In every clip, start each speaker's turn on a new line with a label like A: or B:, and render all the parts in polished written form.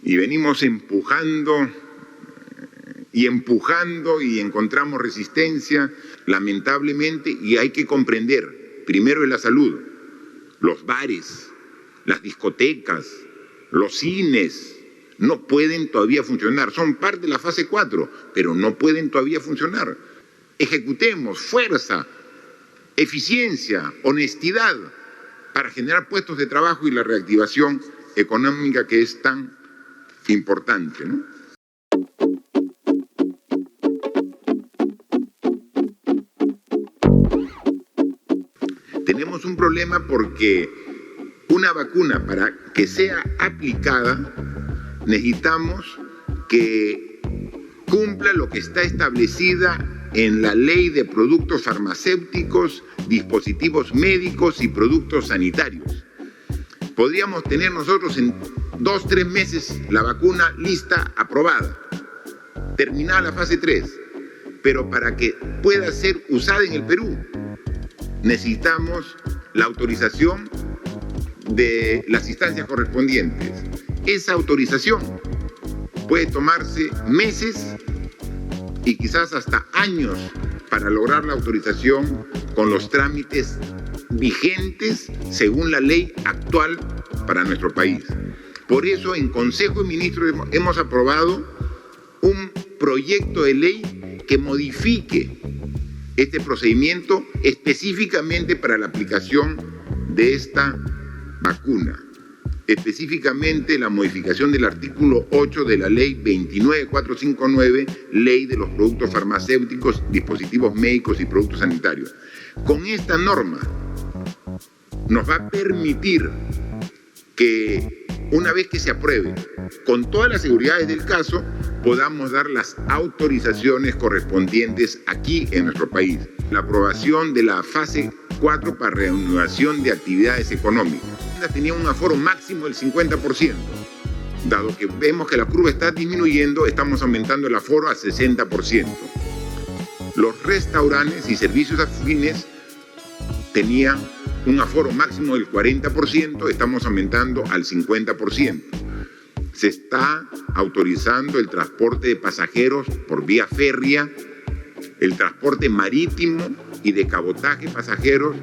A: Y venimos empujando y encontramos resistencia, lamentablemente, y hay que comprender, primero es la salud, los bares, las discotecas, los cines, no pueden todavía funcionar, son parte de la fase 4, pero no pueden todavía funcionar. Ejecutemos fuerza, eficiencia, honestidad para generar puestos de trabajo y la reactivación económica que es tan importante, ¿no? Tenemos un problema porque una vacuna, para que sea aplicada, necesitamos que cumpla lo que está establecida en la Ley de Productos Farmacéuticos, Dispositivos Médicos y Productos Sanitarios. Podríamos tener nosotros en 2-3 meses la vacuna lista, aprobada, terminada la fase 3, pero para que pueda ser usada en el Perú, necesitamos la autorización de las instancias correspondientes. Esa autorización puede tomarse meses y quizás hasta años para lograr la autorización con los trámites vigentes según la ley actual para nuestro país. Por eso en Consejo de Ministros hemos aprobado un proyecto de ley que modifique este procedimiento específicamente para la aplicación de esta vacuna. Específicamente la modificación del artículo 8 de la Ley 29459, Ley de los Productos Farmacéuticos, Dispositivos Médicos y Productos Sanitarios. Con esta norma nos va a permitir que una vez que se apruebe, con todas las seguridades del caso, podamos dar las autorizaciones correspondientes aquí en nuestro país. La aprobación de la fase 4 para reanudación de actividades económicas. Tenía un aforo máximo del 50%. Dado que vemos que la curva está disminuyendo, estamos aumentando el aforo a 60%. Los restaurantes y servicios afines tenían un aforo máximo del 40%, estamos aumentando al 50%. Se está autorizando el transporte de pasajeros por vía férrea, el transporte marítimo y de cabotaje pasajeros,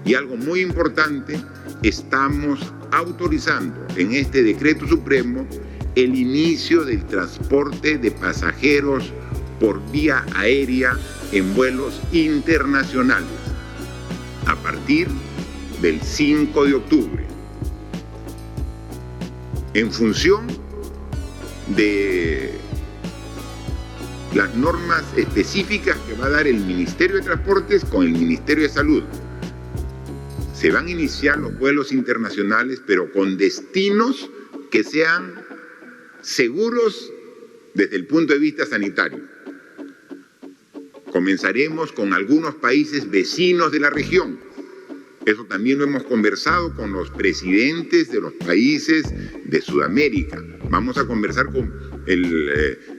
A: y algo muy importante, estamos autorizando en este decreto supremo el inicio del transporte de pasajeros por vía aérea en vuelos internacionales a partir del 5 de octubre. En función de las normas específicas que va a dar el Ministerio de Transportes con el Ministerio de Salud. Se van a iniciar los vuelos internacionales, pero con destinos que sean seguros desde el punto de vista sanitario. Comenzaremos con algunos países vecinos de la región. Eso también lo hemos conversado con los presidentes de los países de Sudamérica. Vamos a conversar con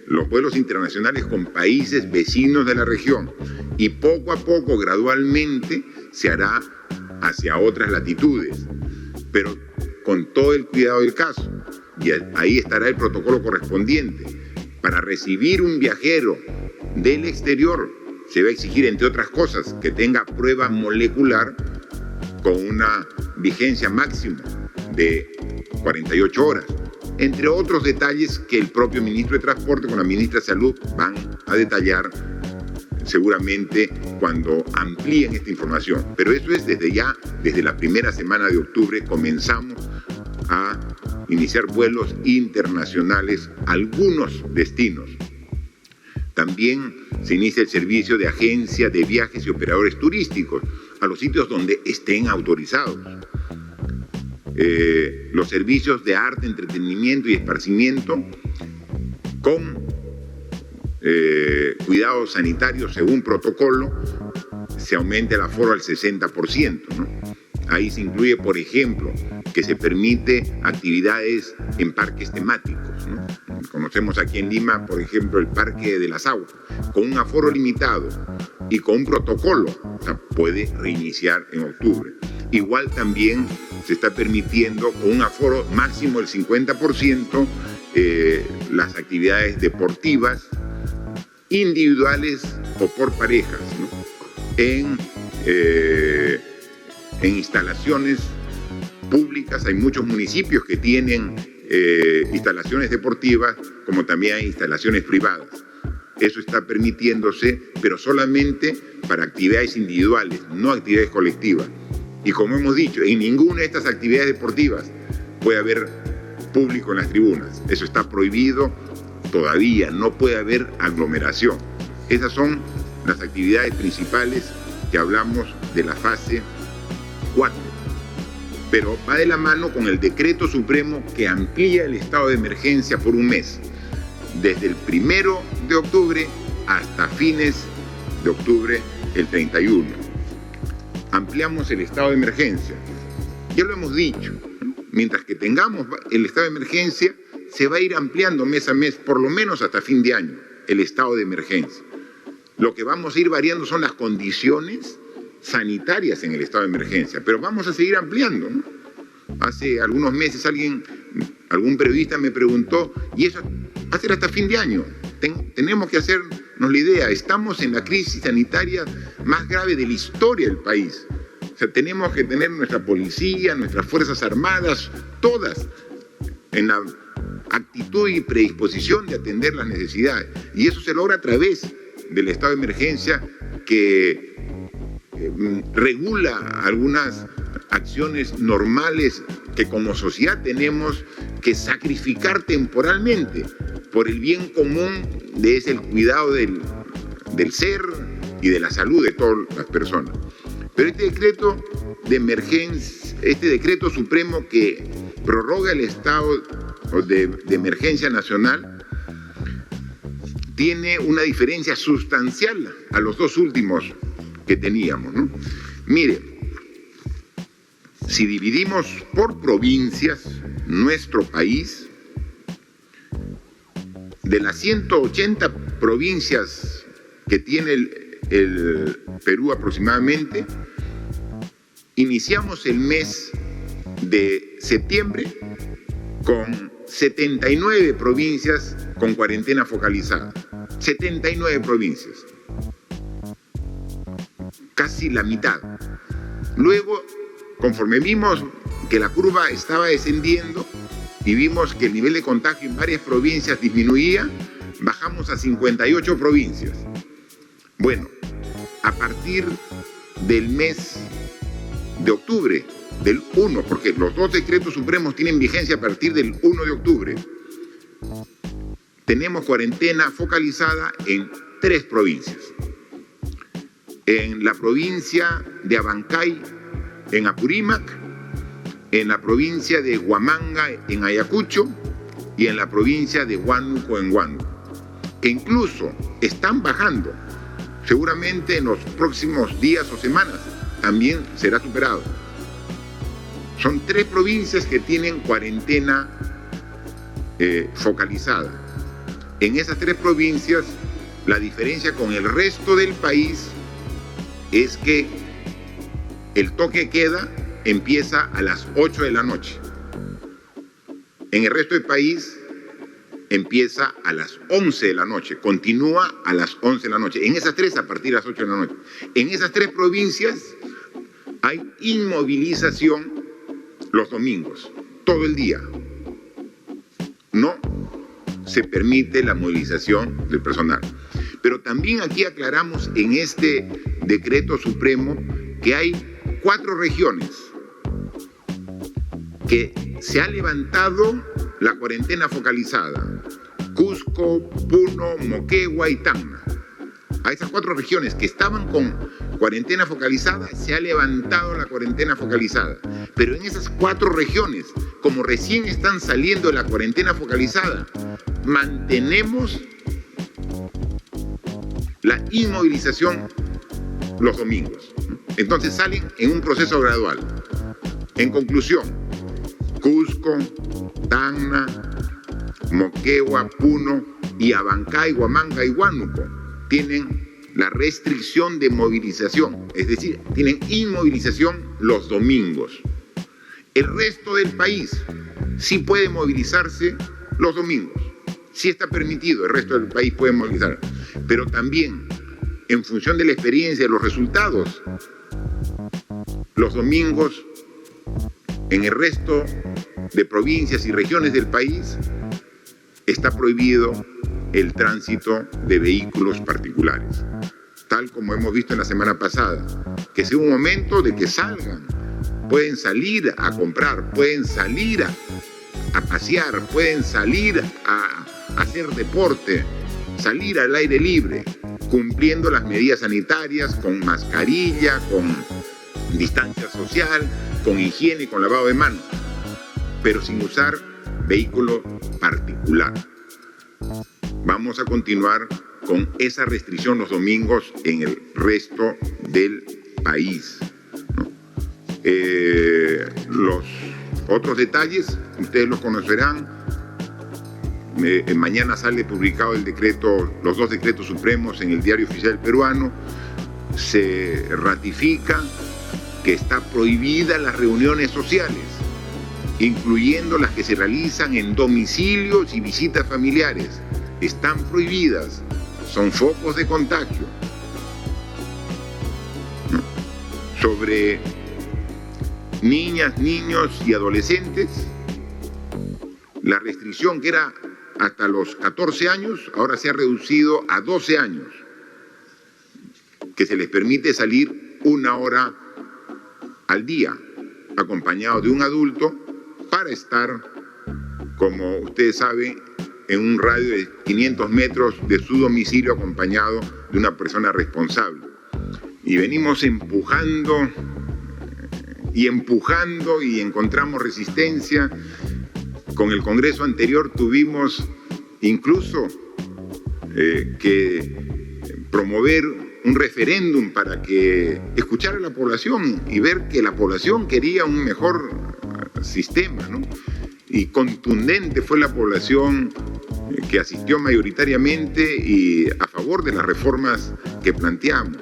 A: los vuelos internacionales con países vecinos de la región. Y poco a poco, gradualmente, se hará hacia otras latitudes, pero con todo el cuidado del caso. Y ahí estará el protocolo correspondiente. Para recibir un viajero del exterior, se va a exigir, entre otras cosas, que tenga prueba molecular con una vigencia máxima de 48 horas, entre otros detalles que el propio ministro de Transporte con la ministra de Salud van a detallar seguramente cuando amplíen esta información. Pero eso es desde la primera semana de octubre, comenzamos a iniciar vuelos internacionales a algunos destinos. También se inicia el servicio de agencia de viajes y operadores turísticos a los sitios donde estén autorizados. Los servicios de arte, entretenimiento y esparcimiento con cuidados sanitarios según protocolo, se aumenta el aforo al 60%, ¿no? Ahí se incluye, por ejemplo, que se permite actividades en parques temáticos, ¿no? Conocemos aquí en Lima, por ejemplo, el Parque de las Aguas, con un aforo limitado y con un protocolo, o sea, puede reiniciar en octubre. Igual también se está permitiendo con un aforo máximo del 50% las actividades deportivas individuales o por parejas, ¿no? En instalaciones públicas. Hay muchos municipios que tienen instalaciones deportivas, como también hay instalaciones privadas. Eso está permitiéndose, pero solamente para actividades individuales, no actividades colectivas. Y como hemos dicho, en ninguna de estas actividades deportivas puede haber público en las tribunas. Eso está prohibido todavía, no puede haber aglomeración. Esas son las actividades principales que hablamos de la fase 4. Pero va de la mano con el decreto supremo que amplía el estado de emergencia por un mes, desde el 1 de octubre hasta fines de octubre, el 31. Ampliamos el estado de emergencia. Ya lo hemos dicho, mientras que tengamos el estado de emergencia, se va a ir ampliando mes a mes, por lo menos hasta fin de año, el estado de emergencia. Lo que vamos a ir variando son las condiciones sanitarias en el estado de emergencia, pero vamos a seguir ampliando, ¿no? Hace algunos meses algún periodista me preguntó, ¿y eso va a ser hasta fin de año? Tenemos que hacernos la idea, estamos en la crisis sanitaria más grave de la historia del país. O sea, tenemos que tener nuestra policía, nuestras fuerzas armadas, todas en la actitud y predisposición de atender las necesidades. Y eso se logra a través del estado de emergencia que regula algunas acciones normales que como sociedad tenemos que sacrificar temporalmente por el bien común de ese el cuidado del ser y de la salud de todas las personas. Pero este decreto de emergencia, este decreto supremo que prorroga el estado de emergencia nacional, tiene una diferencia sustancial a los dos últimos que teníamos, ¿no? Mire, si dividimos por provincias nuestro país, de las 180 provincias que tiene el Perú aproximadamente, iniciamos el mes de septiembre con 79 provincias con cuarentena focalizada. 79 provincias. Casi la mitad. Luego, conforme vimos que la curva estaba descendiendo y vimos que el nivel de contagio en varias provincias disminuía, bajamos a 58 provincias. Bueno, a partir del mes de octubre, del 1, porque los dos decretos supremos tienen vigencia a partir del 1 de octubre, tenemos cuarentena focalizada en 3 provincias. En la provincia de Abancay, en Apurímac, en la provincia de Huamanga, en Ayacucho, y en la provincia de Huánuco, en Huánuco, que incluso están bajando. Seguramente en los próximos días o semanas también será superado. Son 3 provincias que tienen cuarentena focalizada. En esas 3 provincias, la diferencia con el resto del país es que el toque de queda empieza a las 8 de la noche. En el resto del país empieza a las 11 de la noche, continúa a las 11 de la noche. En esas 3 a partir de las 8 de la noche. En esas 3 provincias hay inmovilización los domingos, todo el día. No se permite la movilización del personal. Pero también aquí aclaramos en este decreto supremo que hay 4 regiones que se ha levantado la cuarentena focalizada: Cusco, Puno, Moquegua y Tacna. A esas 4 regiones que estaban con cuarentena focalizada se ha levantado la cuarentena focalizada. Pero en esas 4 regiones, como recién están saliendo de la cuarentena focalizada, mantenemos la inmovilización los domingos. Entonces salen en un proceso gradual. En conclusión, Cusco, Tacna, Moquegua, Puno y Abancay, Huamanga y Huánuco tienen la restricción de movilización, es decir, tienen inmovilización los domingos. El resto del país sí puede movilizarse los domingos. Sí está permitido, el resto del país puede movilizar, pero también en función de la experiencia, de los resultados, los domingos en el resto de provincias y regiones del país está prohibido el tránsito de vehículos particulares, tal como hemos visto en la semana pasada, que sea un momento de que salgan, pueden salir a comprar, pueden salir a pasear, pueden salir a hacer deporte, salir al aire libre, cumpliendo las medidas sanitarias, con mascarilla, con distancia social, con higiene, con lavado de manos, pero sin usar vehículo particular. Vamos a continuar con esa restricción los domingos en el resto del país, ¿no? Los otros detalles ustedes los conocerán. Mañana sale publicado los dos decretos supremos en el Diario Oficial Peruano. Se ratifica que está prohibida las reuniones sociales, incluyendo las que se realizan en domicilios y visitas familiares. Están prohibidas, son focos de contagio. Sobre niñas, niños y adolescentes, la restricción que era hasta los 14 años, ahora se ha reducido a 12 años, que se les permite salir 1 hora al día, acompañado de un adulto, para estar, como ustedes saben, en un radio de 500 metros de su domicilio, acompañado de una persona responsable. Y venimos empujando y encontramos resistencia. Con el Congreso anterior tuvimos incluso que promover un referéndum para que escuchara a la población y ver que la población quería un mejor sistema, ¿no? Y contundente fue la población que asistió mayoritariamente y a favor de las reformas que planteamos.